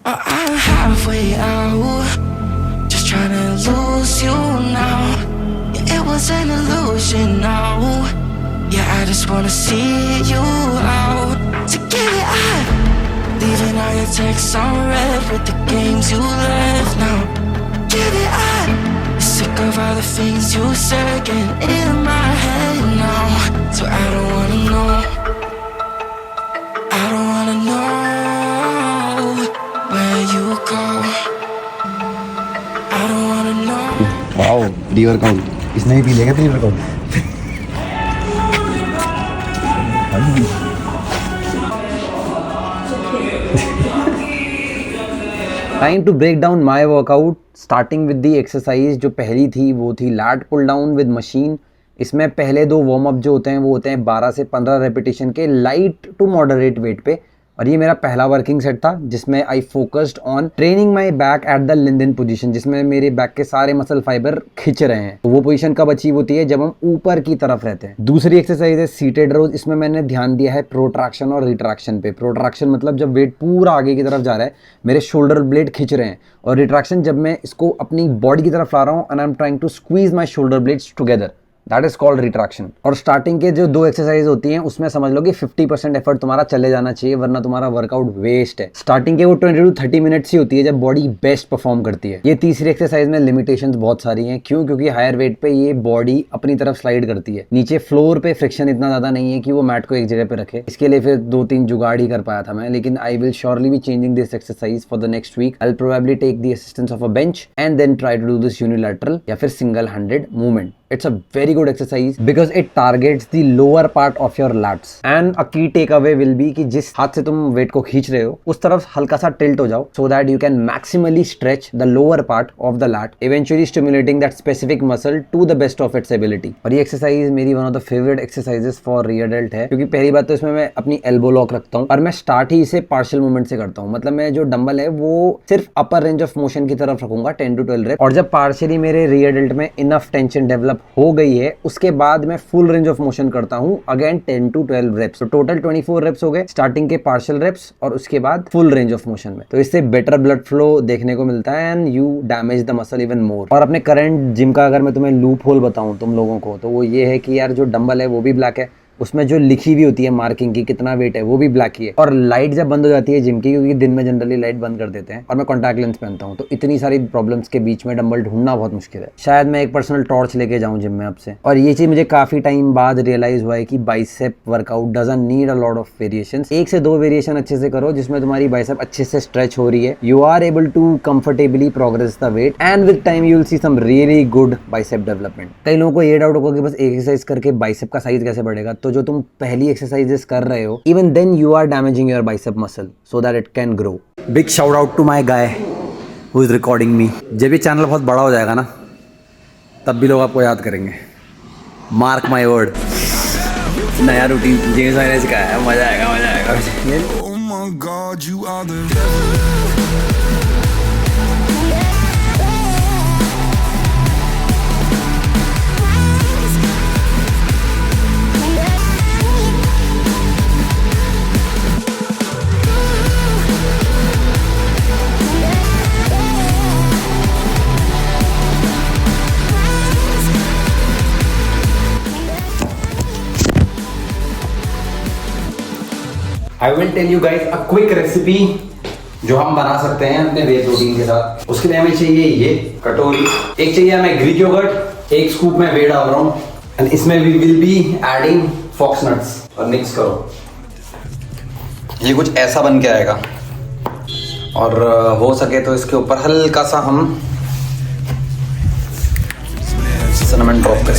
I'm halfway out, just trying to lose you now. Yeah, it was an illusion now. Yeah, I just wanna see you out. So give it up. Leaving all your texts on red with the games you left now. Give it up. Sick of all the things you said getting in my head now. So I don't wanna know. I don't wanna know where you go. I don't wanna know. Wow, pre workout इसने ही पी लेगा pre workout. Time to break down my workout, starting with the exercise. जो पहली थी वो थी lat pull down with machine. इसमें पहले 2 वार्म अप जो होते हैं वो होते हैं 12 से 15 रेपिटेशन के लाइट टू मॉडरेट वेट पे। और ये मेरा पहला वर्किंग सेट था जिसमें I focused on training my back at the linden position, जिसमें मेरे बैक के सारे मसल फाइबर खिंच रहे हैं। तो वो पोजीशन कब अचीव होती है? जब हम ऊपर की तरफ रहते हैं। दूसरी एक्सरसाइज है सीटेड रोज। इसमें मैंने ध्यान दिया है प्रोट्रैक्शन और रिट्रैक्शन पे। प्रोट्रैक्शन मतलब जब वेट पूरा आगे की तरफ जा रहा है, मेरे शोल्डर ब्लेड खिंच रहे हैं, और रिट्रैक्शन जब मैं इसको अपनी बॉडी की तरफ ला रहा हूँ and I am trying to squeeze my shoulder blades together, that is called retraction. और स्टार्टिंग के जो 2 एक्सरसाइज होती हैं उसमें समझ लो कि 50% एफर्ट तुम्हारा चले जाना चाहिए, वरना तुम्हारा वर्कआउट वेस्ट है। स्टार्टिंग के वो 20 to 30 मिनट्स ही होती है जब बॉडी बेस्ट परफॉर्म करती है। ये तीसरी एक्सरसाइज में लिमिटेशंस बहुत सारी हैं। क्यों? क्योंकि हायर वेट पे ये बॉडी अपनी तरफ स्लाइड करती है। नीचे फ्लोर पे फ्रिक्शन इतना ज्यादा नहीं है कि वो मैट को एक जगह पे रखे। इसके लिए फिर 2-3 जुगाड़ ही कर पाया था मैं, लेकिन I will surely be changing this exercise for the next week. I will probably take the assistance of a bench and then try to do this unilateral या फिर single handed movement. It's a very good exercise because it targets the lower part of your lats. And a key takeaway will be कि जिस हाथ से तुम wait को खींच रहे हो उस तरफ हल्का सा टिल्ट हो जाओ, so that you can maximally stretch the lower part of the lat, eventually stimulating that specific muscle to the best of its ability. और ये एक्सरसाइज मेरी one of the favorite exercises for re-adult है, क्योंकि पहली बात तो इसमें मैं अपनी elbow lock रखता हूँ और मैं स्टार्ट ही इसे partial movement से करता हूँ। मतलब मैं जो डंबल है वो सिर्फ upper range of motion की तरफ रखूंगा 10 to 12 reps, और जब partially मेरे re-adult में enough tension develop हो गई है उसके बाद मैं फुल रेंज ऑफ मोशन करता हूं अगेन 10 to 12 रेप्स। तो टोटल 24 रेप्स हो गए, स्टार्टिंग के पार्शियल रेप्स और उसके बाद फुल रेंज ऑफ मोशन में। तो इससे बेटर ब्लड फ्लो देखने को मिलता है and you damage the muscle even more. और अपने करंट जिम का अगर मैं तुम्हें लूप होल बताऊं तुम लोगों को, तो वो ये है कि यार जो डंबल है वो भी ब्लैक है, उसमें जो लिखी हुई होती है मार्किंग की कितना वेट है वो भी ब्लैक ही है, और लाइट जब बंद हो जाती है जिम की, क्योंकि दिन में जनरली लाइट बंद कर देते हैं और मैं कॉन्टैक्ट लेंस पहनता हूँ, तो इतनी सारी प्रॉब्लम्स के बीच में डंबल ढूंढना बहुत मुश्किल है। शायद मैं एक पर्सनल टॉर्च लेके जाऊँ जिम में अब से। और ये चीज मुझे काफी टाइम बाद रियलाइज हुआ है कि bicep workout doesn't need a lot of variations. 1 से 2 वेरिएशन अच्छे से करो जिसमें तुम्हारी बाइसेप अच्छे से स्ट्रेच हो रही है, you are able to comfortably progress the weight and with time you will see some really good bicep development. कई लोगों को ये डाउट होगा कि बस एक एक्सरसाइज करके बाइसेप का साइज कैसे बढ़ेगा। तो जो तुम पहली exercises कर रहे हो, even then you are damaging your bicep muscle so that it can grow. Big shout out to my guy who is recording me. जब ये चैनल बहुत बड़ा हो जाएगा ना, तब भी लोग आपको याद करेंगे, मार्क माई वर्ड। नया रूटीन जेम्स भाई ने सिखाया है, मजा आएगा मजा आएगा। Oh my God, you are the I will tell you guys a quick recipe जो हम बना सकते हैं अपने वे प्रोटीन के साथ। उसके लिए हमें चाहिए ये कटोरी, एक चाहिए हमें ग्रीक योगर्ट, 1 स्कूप में वे डाल रहा हूँ, एंड इसमें we will be adding fox nuts, और मिक्स करो। ये कुछ ऐसा बन के आएगा, और हो सके तो इसके ऊपर हल्का सा हम सिनेमन ड्रॉप करें।